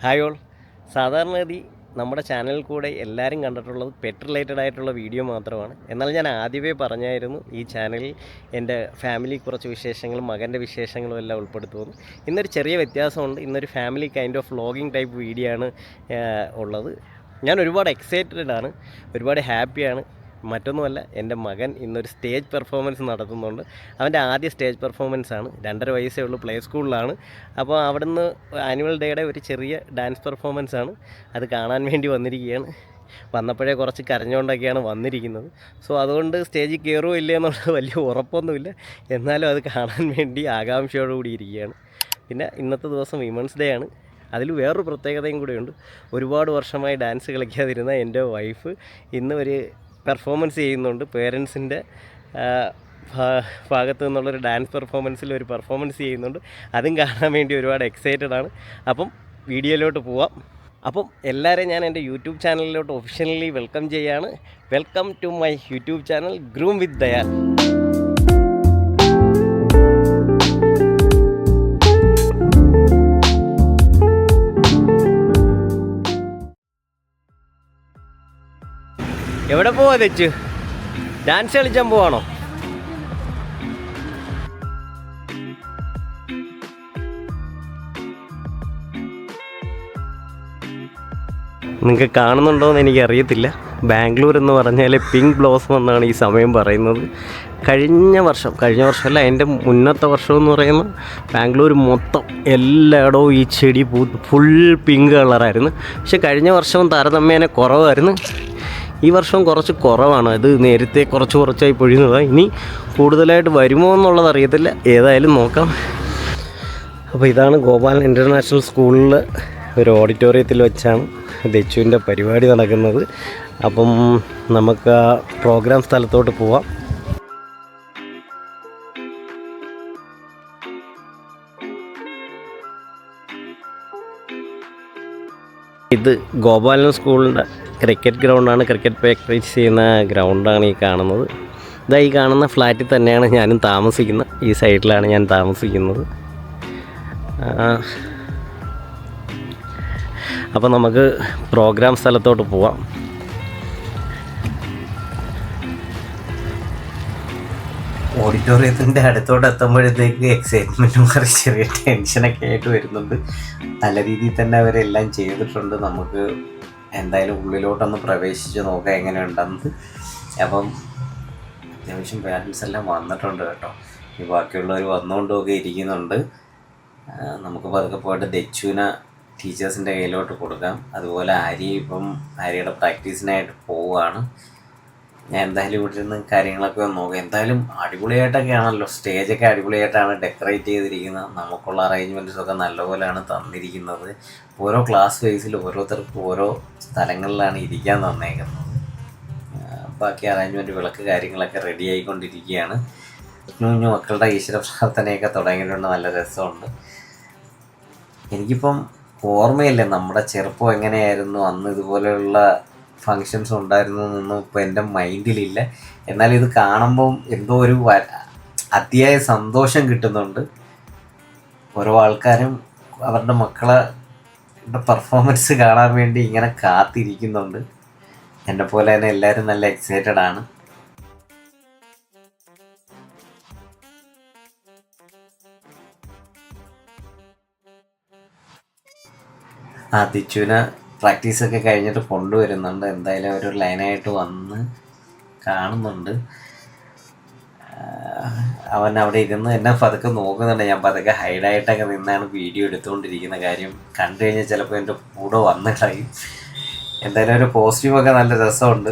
Hi all. സാധാരണഗതി നമ്മുടെ ചാനലിൽ കൂടെ എല്ലാവരും കണ്ടിട്ടുള്ളത് പെറ്റ് റിലേറ്റഡ് ആയിട്ടുള്ള വീഡിയോ മാത്രമാണ്. എന്നാൽ ഞാൻ ആദ്യമേ പറഞ്ഞായിരുന്നു ഈ ചാനലിൽ എൻ്റെ ഫാമിലി കുറച്ച് വിശേഷങ്ങളും മകൻ്റെ വിശേഷങ്ങളും എല്ലാം ഉൾപ്പെടുത്തുമെന്ന്. ഇന്നൊരു ചെറിയ വ്യത്യാസമുണ്ട്. ഇന്നൊരു family kind of vlogging type video ആണ് ഉള്ളത്. ഞാൻ ഒരുപാട് എക്സൈറ്റഡ് ആണ്, ഒരുപാട് ഹാപ്പിയാണ്. മറ്റൊന്നുമല്ല, എൻ്റെ മകൻ ഇന്നൊരു സ്റ്റേജ് പെർഫോമൻസ് നടത്തുന്നുണ്ട്. അവൻ്റെ ആദ്യ സ്റ്റേജ് പെർഫോമൻസാണ്. 2.5 വയസ്സേ ഉള്ളൂ, പ്ലേ സ്കൂളിലാണ്. അപ്പോൾ അവിടുന്ന് ആനുവൽ ഡേയുടെ ഒരു ചെറിയ ഡാൻസ് പെർഫോമൻസാണ്. അത് കാണാൻ വേണ്ടി വന്നിരിക്കുകയാണ്. വന്നപ്പോഴേ കുറച്ച് കരഞ്ഞുകൊണ്ടൊക്കെയാണ് വന്നിരിക്കുന്നത്. സോ അതുകൊണ്ട് സ്റ്റേജിൽ കയറുമോ ഇല്ലേ എന്നുള്ളത് വലിയ ഉറപ്പൊന്നുമില്ല. എന്നാലും അത് കാണാൻ വേണ്ടി ആകാംക്ഷയോടുകൂടി ഇരിക്കുകയാണ്. പിന്നെ ഇന്നത്തെ ദിവസം വിമൻസ് ഡേ ആണ്. അതിൽ വേറൊരു പ്രത്യേകതയും കൂടെയുണ്ട്. ഒരുപാട് വർഷമായി ഡാൻസ് കളിക്കാതിരുന്ന എൻ്റെ വൈഫ് ഇന്ന് ഒരു പെർഫോമൻസ് ചെയ്യുന്നുണ്ട്. പേരൻസിൻ്റെ ഭാഗത്തു നിന്നുള്ളൊരു ഡാൻസ് പെർഫോമൻസിൽ ഒരു പെർഫോമൻസ് ചെയ്യുന്നുണ്ട്. അതും കാണാൻ വേണ്ടി ഒരുപാട് എക്സൈറ്റഡ് ആണ്. അപ്പം വീഡിയോയിലോട്ട് പോവാം. അപ്പം എല്ലാവരെയും ഞാൻ എൻ്റെ യൂട്യൂബ് ചാനലിലോട്ട് ഒഫീഷ്യലി വെൽക്കം ചെയ്യാണ്. Welcome to my YouTube channel groom with Dayal. എവിടെ പോവാ തെച്ച്? ഡാൻസ് കളിച്ചാൻ പോവാണോ? നിങ്ങൾക്ക് കാണുന്നുണ്ടോയെന്ന് എനിക്കറിയത്തില്ല. ബാംഗ്ലൂർ എന്ന് പറഞ്ഞാൽ പിങ്ക് ബ്ലോസം എന്നാണ് ഈ സമയം പറയുന്നത്. കഴിഞ്ഞ വർഷമല്ല, എൻ്റെ മുന്നത്തെ വർഷം എന്ന് പറയുന്നത് ബാംഗ്ലൂർ മൊത്തം എല്ലായിടവും ഈ ചെടി ഫുൾ പിങ്ക് കളറായിരുന്നു. പക്ഷെ കഴിഞ്ഞ വർഷവും താരതമ്യേന കുറവായിരുന്നു. ഈ വർഷം കുറച്ച് കുറവാണ്. അത് നേരത്തെ കുറച്ചായി പൊഴിയുന്നതാണ്. ഇനി കൂടുതലായിട്ട് വരുമോ എന്നുള്ളത് അറിയത്തില്ല. ഏതായാലും നോക്കാം. അപ്പോൾ ഇതാണ് ഗോപാലൻ ഇൻ്റർനാഷണൽ സ്കൂളിൽ ഒരു ഓഡിറ്റോറിയത്തിൽ വെച്ചാണ് ദച്ചുവിൻ്റെ പരിപാടി നടക്കുന്നത്. അപ്പം നമുക്ക് ആ പ്രോഗ്രാം സ്ഥലത്തോട്ട് പോവാം. ഇത് ഗോപാലൻ സ്കൂളിൻ്റെ ക്രിക്കറ്റ് ഗ്രൗണ്ടാണ്. ക്രിക്കറ്റ് പ്രാക്ടീസ് ചെയ്യുന്ന ഗ്രൗണ്ടാണ് ഈ കാണുന്നത്. ഇതാ ഈ കാണുന്ന ഫ്ലാറ്റിൽ തന്നെയാണ് ഞാനും താമസിക്കുന്നത്. ഈ സൈഡിലാണ് ഞാൻ താമസിക്കുന്നത്. അപ്പോൾ നമുക്ക് പ്രോഗ്രാം സ്ഥലത്തോട്ട് പോവാം. ഓഡിറ്റോറിയത്തിൻ്റെ അടുത്തോട്ട് എത്തുമ്പോഴത്തേക്ക് എക്സൈറ്റ്മെൻറ്റും കുറച്ച് ചെറിയ ടെൻഷനൊക്കെ ആയിട്ട് വരുന്നുണ്ട്. നല്ല രീതിയിൽ തന്നെ അവരെല്ലാം ചെയ്തിട്ടുണ്ട്. നമുക്ക് എന്തായാലും ഉള്ളിലോട്ടൊന്ന് പ്രവേശിച്ച് നോക്കാം എങ്ങനെയുണ്ടെന്ന്. അപ്പം അത്യാവശ്യം പാരൻസ് എല്ലാം വന്നിട്ടുണ്ട് കേട്ടോ. ഈ ബാക്കിയുള്ളവർ വന്നുകൊണ്ടൊക്കെ ഇരിക്കുന്നുണ്ട്. നമുക്ക് പതുക്കെ പോയിട്ട് ദച്ചുവിനെ ടീച്ചേഴ്സിൻ്റെ കയ്യിലോട്ട് കൊടുക്കാം. അതുപോലെ ആര്യയുടെ പ്രാക്ടീസിനായിട്ട് പോവുകയാണ്. ഞാൻ എന്തായാലും ഇവിടെ നിന്ന് കാര്യങ്ങളൊക്കെ ഒന്ന് നോക്കാം. എന്തായാലും അടിപൊളിയായിട്ടൊക്കെ ആണല്ലോ, സ്റ്റേജൊക്കെ അടിപൊളിയായിട്ടാണ് ഡെക്കറേറ്റ് ചെയ്തിരിക്കുന്നത്. നമുക്കുള്ള അറേഞ്ച്മെൻറ്റ്സൊക്കെ നല്ലപോലെയാണ് തന്നിരിക്കുന്നത്. ഓരോ ക്ലാസ് വൈസിൽ ഓരോരുത്തർക്കും ഓരോ സ്ഥലങ്ങളിലാണ് ഇരിക്കാൻ തന്നേക്കുന്നത്. ബാക്കി അറേഞ്ച്മെൻറ്റ് വിളക്ക് കാര്യങ്ങളൊക്കെ റെഡി ആയിക്കൊണ്ടിരിക്കുകയാണ്. കുഞ്ഞു മക്കളുടെ ഈശ്വര പ്രാർത്ഥനയൊക്കെ തുടങ്ങിയിട്ടുണ്ട്. നല്ല രസമുണ്ട്. എനിക്കിപ്പം ഓർമ്മയില്ല നമ്മുടെ ചെറുപ്പം എങ്ങനെയായിരുന്നു, അന്ന് ഇതുപോലെയുള്ള ഫങ്ഷൻസ് ഉണ്ടായിരുന്നു എന്നൊന്നും ഇപ്പോൾ എൻ്റെ മൈൻഡിലില്ല. എന്നാൽ ഇത് കാണുമ്പം എന്തോ ഒരു അതിയായ സന്തോഷം കിട്ടുന്നുണ്ട്. ഓരോ ആൾക്കാരും അവരുടെ മക്കളെ പെർഫോമൻസ് കാണാൻ വേണ്ടി ഇങ്ങനെ കാത്തിരിക്കുന്നുണ്ട്. എന്നെ പോലെ തന്നെ എല്ലാവരും നല്ല എക്സൈറ്റഡ് ആണ്. ദിച്ചുവിനെ പ്രാക്ടീസൊക്കെ കഴിഞ്ഞിട്ട് കൊണ്ടുവരുന്നുണ്ട്. എന്തായാലും അവരൊരു ലൈനായിട്ട് വന്ന് കാണുന്നുണ്ട്. അവൻ അവിടെ ഇരുന്ന് എന്നെ പതുക്കെ നോക്കുന്നുണ്ട്. ഞാൻ പതുക്കെ ഹൈഡായിട്ടൊക്കെ നിന്നാണ് വീഡിയോ എടുത്തുകൊണ്ടിരിക്കുന്ന. കാര്യം കണ്ടു കഴിഞ്ഞാൽ ചിലപ്പോൾ എൻ്റെ കൂടെ വന്നിട്ടായി. എന്തായാലും ഒരു കോസ്റ്റ്യൂമൊക്കെ നല്ല രസമുണ്ട്.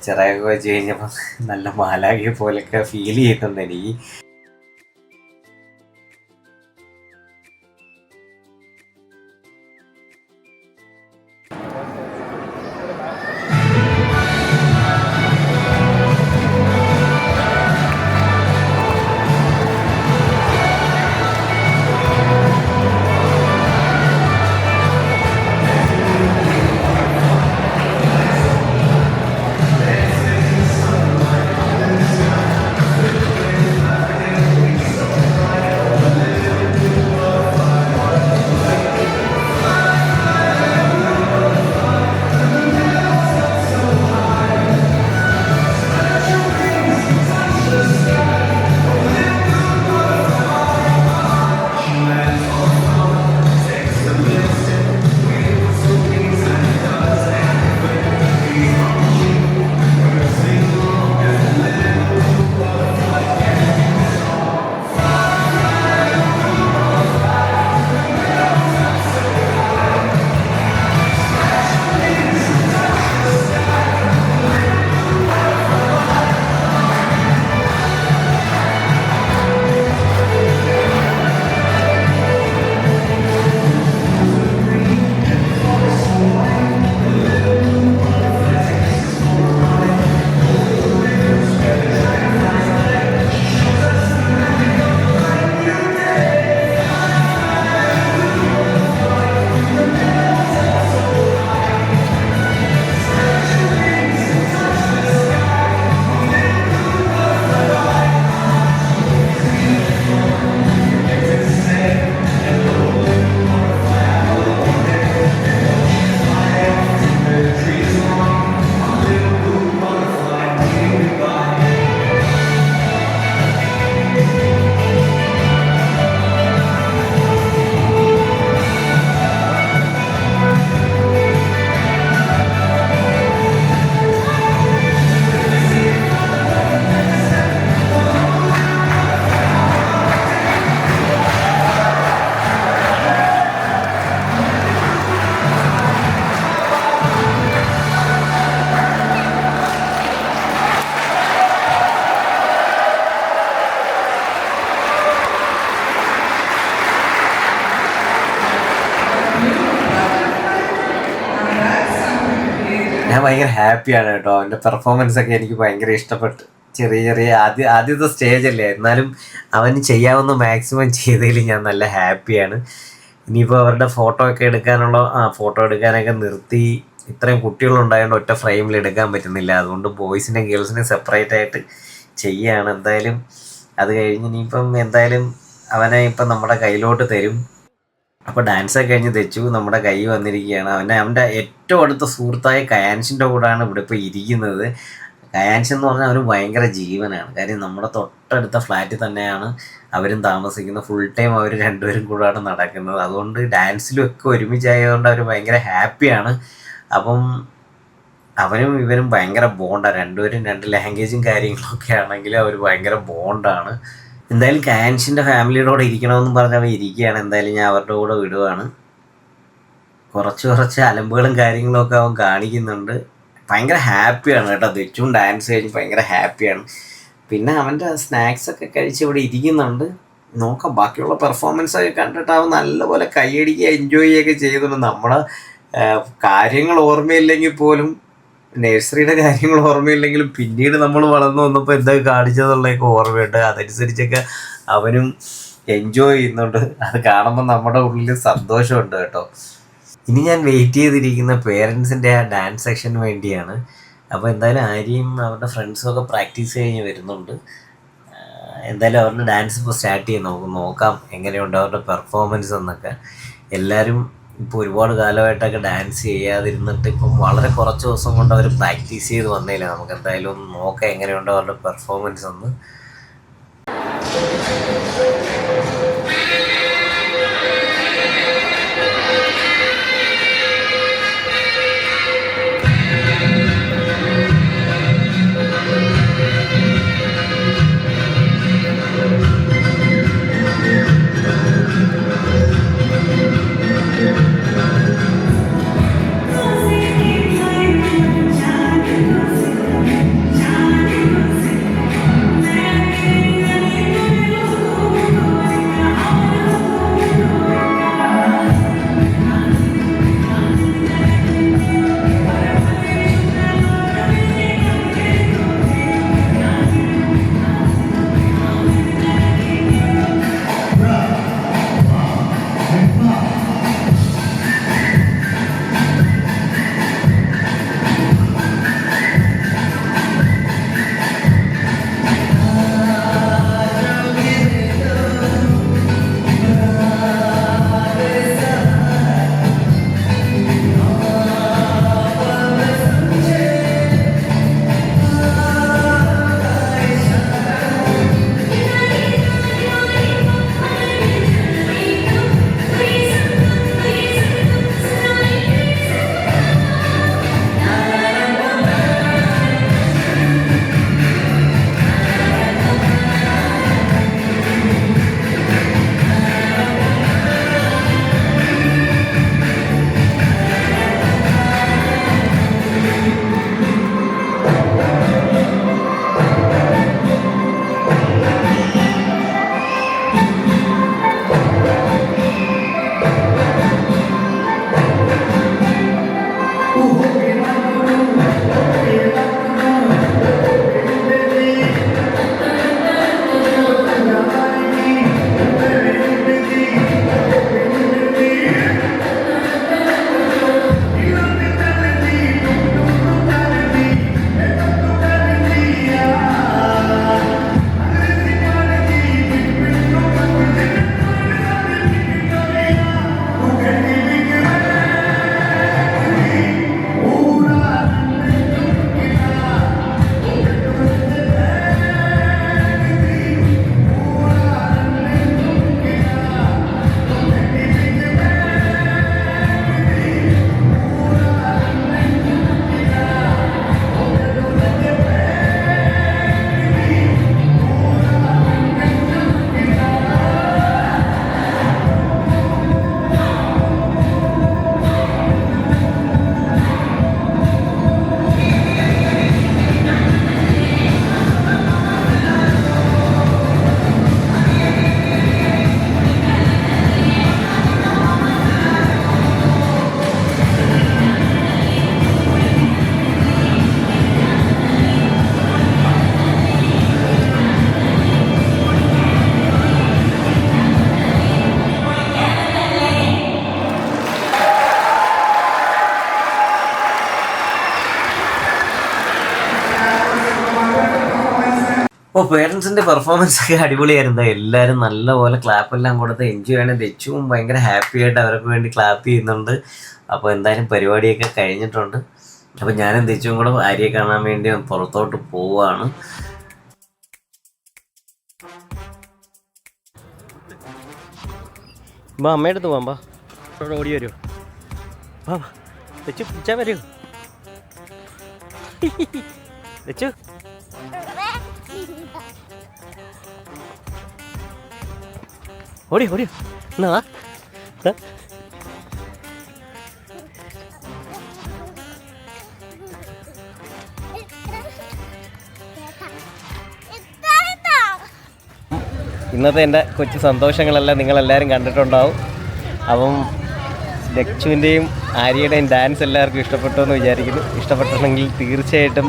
ചിറകൊക്കെ വെച്ച് കഴിഞ്ഞപ്പോൾ നല്ല മാലാഖയെ പോലെയൊക്കെ ഫീൽ ചെയ്യുന്നുണ്ട് എനിക്ക്. ഞാൻ ഭയങ്കര ഹാപ്പിയാണ് കേട്ടോ. അവൻ്റെ പെർഫോമൻസ് ഒക്കെ എനിക്ക് ഭയങ്കര ഇഷ്ടപ്പെട്ടു. ചെറിയ ചെറിയ ആദ്യത്തെ സ്റ്റേജല്ലേ, എന്നാലും അവന് ചെയ്യാവുന്ന മാക്സിമം ചെയ്തതിൽ ഞാൻ നല്ല ഹാപ്പിയാണ്. ഇനിയിപ്പോൾ അവരുടെ ഫോട്ടോ ഒക്കെ എടുക്കാനുള്ള ഫോട്ടോ എടുക്കാനൊക്കെ നിർത്തി. ഇത്രയും കുട്ടികളുണ്ടായതുകൊണ്ട് ഒറ്റ ഫ്രെയിമിൽ എടുക്കാൻ പറ്റുന്നില്ല. അതുകൊണ്ട് ബോയ്സിനെയും ഗേൾസിനെയും സെപ്പറേറ്റ് ആയിട്ട് ചെയ്യുകയാണ്. എന്തായാലും അത് കഴിഞ്ഞ് ഇനിയിപ്പം എന്തായാലും അവനെ ഇപ്പം നമ്മുടെ കയ്യിലോട്ട് തരും. അപ്പോൾ ഡാൻസൊക്കെ കഴിഞ്ഞ് തെച്ചു നമ്മുടെ കൈ വന്നിരിക്കുകയാണ്. അവൻ്റെ ഏറ്റവും അടുത്ത സുഹൃത്തായ കയാൻഷിൻ്റെ കൂടെയാണ് ഇവിടെ ഇപ്പോൾ ഇരിക്കുന്നത്. കയാൻഷ് എന്ന് പറഞ്ഞാൽ അവന് ഭയങ്കര ജീവനാണ്. കാര്യം നമ്മുടെ തൊട്ടടുത്ത ഫ്ലാറ്റിൽ തന്നെയാണ് അവരും താമസിക്കുന്നത്. ഫുൾ ടൈം അവർ രണ്ടുപേരും കൂടെയാണ് നടക്കുന്നത്. അതുകൊണ്ട് ഡാൻസിലും ഒക്കെ ഒരുമിച്ചായതുകൊണ്ട് അവർ ഭയങ്കര ഹാപ്പിയാണ്. അപ്പം അവനും ഇവരും ഭയങ്കര ബോണ്ടാണ്. രണ്ടുപേരും രണ്ട് ലാംഗ്വേജും കാര്യങ്ങളൊക്കെ ആണെങ്കിലും അവർ ഭയങ്കര ബോണ്ടാണ്. എന്തായാലും കയാൻഷിൻ്റെ ഫാമിലിയുടെ കൂടെ ഇരിക്കണമെന്നും പറഞ്ഞ് അവൻ ഇരിക്കുകയാണ്. എന്തായാലും ഞാൻ അവരുടെ കൂടെ വിടുവാണ്. കുറച്ച് അലമ്പുകളും കാര്യങ്ങളൊക്കെ അവൻ കാണിക്കുന്നുണ്ട്. ഭയങ്കര ഹാപ്പിയാണ് കേട്ടോ. തെച്ചും ഡാൻസ് കഴിഞ്ഞ് ഭയങ്കര ഹാപ്പിയാണ്. പിന്നെ അവൻ്റെ സ്നാക്സൊക്കെ കഴിച്ച് ഇവിടെ ഇരിക്കുന്നുണ്ട്. നോക്കാം ബാക്കിയുള്ള പെർഫോമൻസൊക്കെ കണ്ടിട്ട് അവൻ നല്ലപോലെ കൈയടിക്കുക എൻജോയ് ചെയ്യുകയൊക്കെ ചെയ്യുന്നുണ്ട്. നമ്മളെ കാര്യങ്ങൾ ഓർമ്മയില്ലെങ്കിൽ പോലും, നഴ്സറിയുടെ കാര്യങ്ങൾ ഓർമ്മയില്ലെങ്കിലും പിന്നീട് നമ്മൾ വളർന്നു വന്നപ്പോൾ എന്തൊക്കെ കാണിച്ചതെന്നുള്ളതൊക്കെ ഓർമ്മയുണ്ട്. അതനുസരിച്ചൊക്കെ അവനും എൻജോയ് ചെയ്യുന്നുണ്ട്. അത് കാണുമ്പോൾ നമ്മുടെ ഉള്ളിൽ സന്തോഷമുണ്ട് കേട്ടോ. ഇനി ഞാൻ വെയിറ്റ് ചെയ്തിരിക്കുന്ന പേരൻസിൻ്റെ ആ ഡാൻസ് സെക്ഷന് വേണ്ടിയാണ്. അപ്പോൾ എന്തായാലും ആര്യയും അവരുടെ ഫ്രണ്ട്സും ഒക്കെ പ്രാക്ടീസ് കഴിഞ്ഞ് വരുന്നുണ്ട്. എന്തായാലും അവരുടെ ഡാൻസ് ഇപ്പോൾ സ്റ്റാർട്ട് ചെയ്ത് നോക്കാം എങ്ങനെയുണ്ട് അവരുടെ പെർഫോമൻസ് എന്നൊക്കെ. എല്ലാവരും ഇപ്പോൾ ഒരുപാട് കാലമായിട്ടൊക്കെ ഡാൻസ് ചെയ്യാതിരുന്നിട്ട് ഇപ്പം വളരെ കുറച്ച് ദിവസം കൊണ്ട് അവർ പ്രാക്ടീസ് ചെയ്ത് വന്നേലേ. നമുക്ക് എന്തായാലും നോക്കാം എങ്ങനെയുണ്ട് അവരുടെ പെർഫോമൻസ് എന്ന്. പേരൻസിൻ്റെ പെർഫോമൻസ് ഒക്കെ അടിപൊളിയായിരുന്നു. എല്ലാവരും നല്ലപോലെ ക്ലാപ്പെല്ലാം കൊടുത്ത് എൻജോയ് ചെയ്യണം. തെച്ചും ഭയങ്കര ഹാപ്പി ആയിട്ട് അവർക്ക് വേണ്ടി ക്ലാപ്പ് ചെയ്യുന്നുണ്ട്. അപ്പോൾ എന്തായാലും പരിപാടിയൊക്കെ കഴിഞ്ഞിട്ടുണ്ട്. അപ്പോൾ ഞാനും തെച്ചും കൂടെ ആര്യയെ കാണാൻ വേണ്ടി പുറത്തോട്ട് പോവുകയാണ്. അമ്മയുടെ അടുത്ത് പോകാം. ഓടി വരൂ. തെച്ചു പിടിച്ചാൽ വരൂ. തെച്ചു ഓടി ഓടി എന്നാ ഇന്നത്തെ എൻ്റെ കൊച്ചു സന്തോഷങ്ങളെല്ലാം നിങ്ങളെല്ലാവരും കണ്ടിട്ടുണ്ടാവും. അപ്പം ലക്ഷ്മിൻ്റെയും ആര്യയുടെയും ഡാൻസ് എല്ലാവർക്കും ഇഷ്ടപ്പെട്ടു എന്ന് വിചാരിക്കുന്നു. ഇഷ്ടപ്പെട്ടിട്ടുണ്ടെങ്കിൽ തീർച്ചയായിട്ടും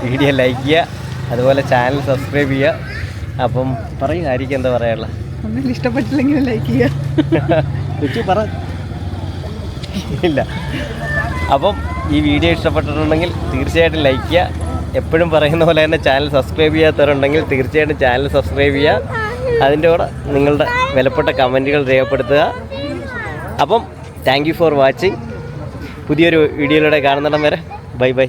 വീഡിയോ ലൈക്ക് ചെയ്യുക, അതുപോലെ ചാനൽ സബ്സ്ക്രൈബ് ചെയ്യുക. അപ്പം പറയും ആര്യയ്ക്ക് എന്താ പറയാനുള്ള? ഒന്നും ഇഷ്ടപ്പെട്ടില്ലെങ്കിൽ ലൈക്ക് ചെയ്യുക. പറ ഇല്ല. അപ്പം ഈ വീഡിയോ ഇഷ്ടപ്പെട്ടിട്ടുണ്ടെങ്കിൽ തീർച്ചയായിട്ടും ലൈക്ക് ചെയ്യുക. എപ്പോഴും പറയുന്ന പോലെ തന്നെ ചാനൽ സബ്സ്ക്രൈബ് ചെയ്യാത്തവരുണ്ടെങ്കിൽ തീർച്ചയായിട്ടും ചാനൽ സബ്സ്ക്രൈബ് ചെയ്യുക. അതിൻ്റെ കൂടെ നിങ്ങളുടെ വിലപ്പെട്ട കമൻറ്റുകൾ രേഖപ്പെടുത്തുക. അപ്പം താങ്ക് യു ഫോർ വാച്ചിങ്. പുതിയൊരു വീഡിയോയിലൂടെ കാണുന്നിടം വരെ ബൈ ബൈ.